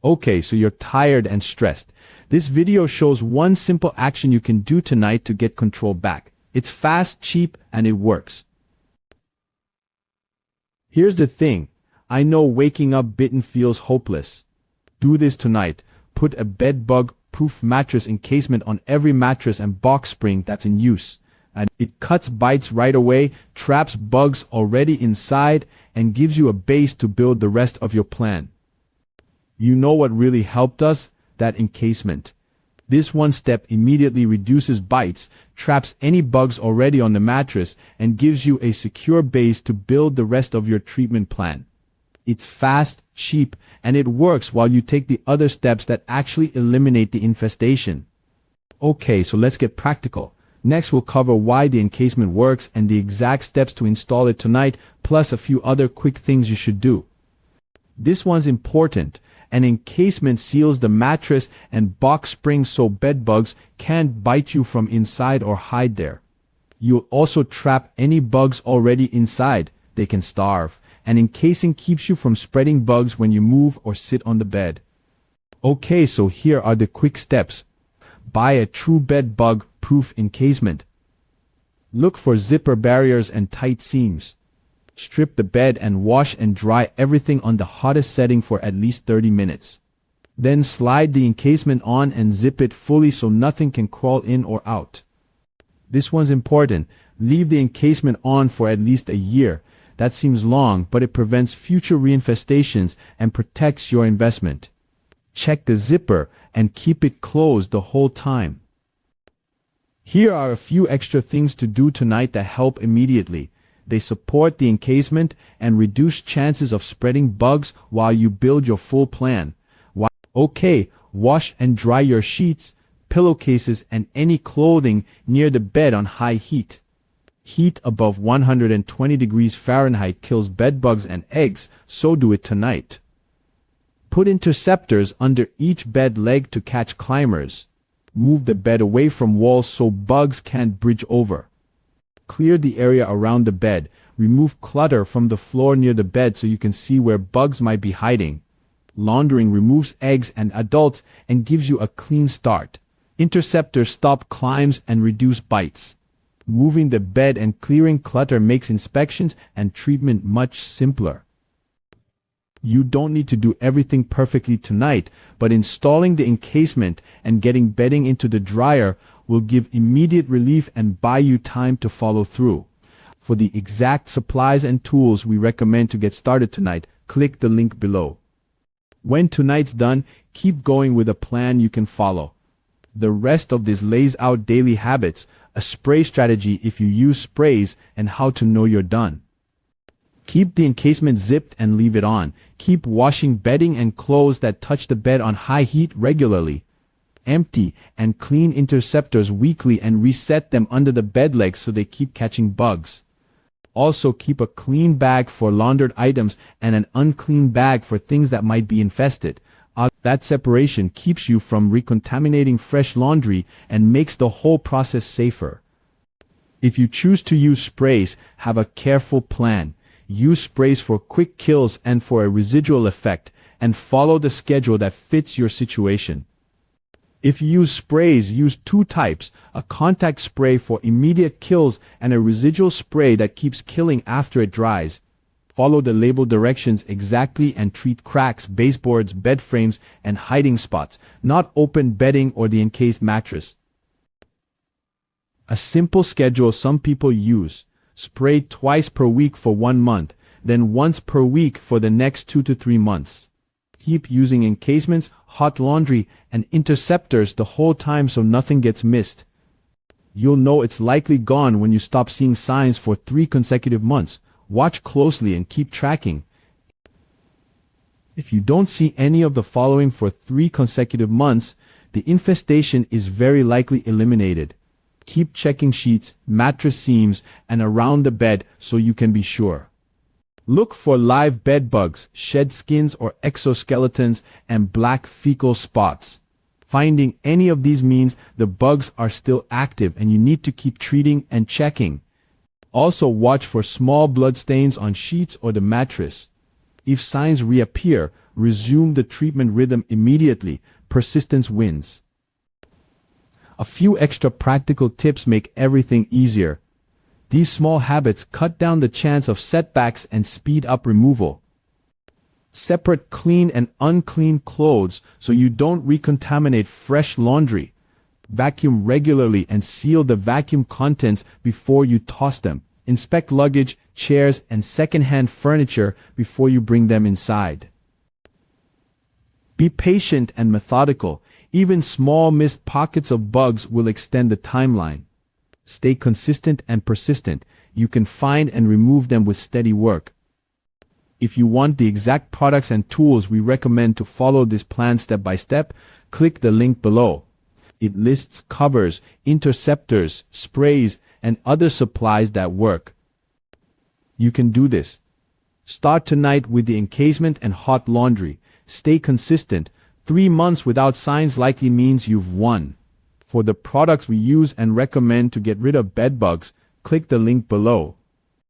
Okay, so you're tired and stressed. This video shows one simple action you can do tonight to get control back. It's fast, cheap, and it works. Here's the thing. I know waking up bitten feels hopeless. Do this tonight. Put a bed-bug-proof mattress encasement on every mattress and box spring that's in use. And it cuts bites right away, traps bugs already inside, and gives you a base to build the rest of your plan. You know what really helped us? That encasement. This one step immediately reduces bites, traps any bugs already on the mattress, and gives you a secure base to build the rest of your treatment plan. It's fast, cheap, and it works while you take the other steps that actually eliminate the infestation. Okay, so let's get practical. Next, we'll cover why the encasement works and the exact steps to install it tonight, plus a few other quick things you should do. This one's important. An encasement seals the mattress and box springs so bedbugs can't bite you from inside or hide there. You'll also trap any bugs already inside. They can starve. And encasing keeps you from spreading bugs when you move or sit on the bed. Okay, so here are the quick steps. Buy a true bed-bug-proof encasement. Look for zipper barriers and tight seams. Strip the bed and wash and dry everything on the hottest setting for at least 30 minutes. Then slide the encasement on and zip it fully so nothing can crawl in or out. This one's important. Leave the encasement on for at least a year. That seems long, but it prevents future reinfestations and protects your investment. Check the zipper and keep it closed the whole time. Here are a few extra things to do tonight that help immediately. They support the encasement and reduce chances of spreading bugs while you build your full plan. Okay, wash and dry your sheets, pillowcases, and any clothing near the bed on high heat. Heat above 120 degrees Fahrenheit kills bedbugs and eggs, so do it tonight. Put interceptors under each bed leg to catch climbers. Move the bed away from walls so bugs can't bridge over. Clear the area around the bed. Remove clutter from the floor near the bed so you can see where bugs might be hiding. Laundering removes eggs and adults and gives you a clean start. Interceptors stop climbs and reduce bites. Moving the bed and clearing clutter makes inspections and treatment much simpler. You don't need to do everything perfectly tonight, but installing the encasement and getting bedding into the dryer will give immediate relief and buy you time to follow through. For the exact supplies and tools we recommend to get started tonight, click the link below. When tonight's done, keep going with a plan you can follow. The rest of this lays out daily habits, a spray strategy if you use sprays, and how to know you're done. Keep the encasement zipped and leave it on. Keep washing bedding and clothes that touch the bed on high heat regularly. Empty and clean interceptors weekly and reset them under the bed legs so they keep catching bugs. Also keep a clean bag for laundered items and an unclean bag for things that might be infested. That separation keeps you from recontaminating fresh laundry and makes the whole process safer. If you choose to use sprays, have a careful plan. Use sprays for quick kills and for a residual effect, and follow the schedule that fits your situation. If you use sprays, use two types, a contact spray for immediate kills and a residual spray that keeps killing after it dries. Follow the label directions exactly and treat cracks, baseboards, bed frames, and hiding spots, not open bedding or the encased mattress. A simple schedule some people use. Spray twice per week for 1 month, then once per week for the next 2 to 3 months. Keep using encasements, hot laundry, and interceptors the whole time so nothing gets missed. You'll know it's likely gone when you stop seeing signs for 3 consecutive months. Watch closely and keep tracking. If you don't see any of the following for 3 consecutive months, the infestation is very likely eliminated. Keep checking sheets, mattress seams, and around the bed so you can be sure. Look for live bed bugs, shed skins or exoskeletons, and black fecal spots. Finding any of these means the bugs are still active and you need to keep treating and checking. Also watch for small blood stains on sheets or the mattress. If signs reappear, resume the treatment rhythm immediately. Persistence wins. A few extra practical tips make everything easier. These small habits cut down the chance of setbacks and speed up removal. Separate clean and unclean clothes so you don't recontaminate fresh laundry. Vacuum regularly and seal the vacuum contents before you toss them. Inspect luggage, chairs, and second-hand furniture before you bring them inside. Be patient and methodical. Even small missed pockets of bugs will extend the timeline. Stay consistent and persistent. You can find and remove them with steady work. If you want the exact products and tools we recommend to follow this plan step by step, click the link below. It lists covers, interceptors, sprays, and other supplies that work. You can do this. Start tonight with the encasement and hot laundry. Stay consistent. 3 months without signs likely means you've won. For the products we use and recommend to get rid of bed bugs, click the link below.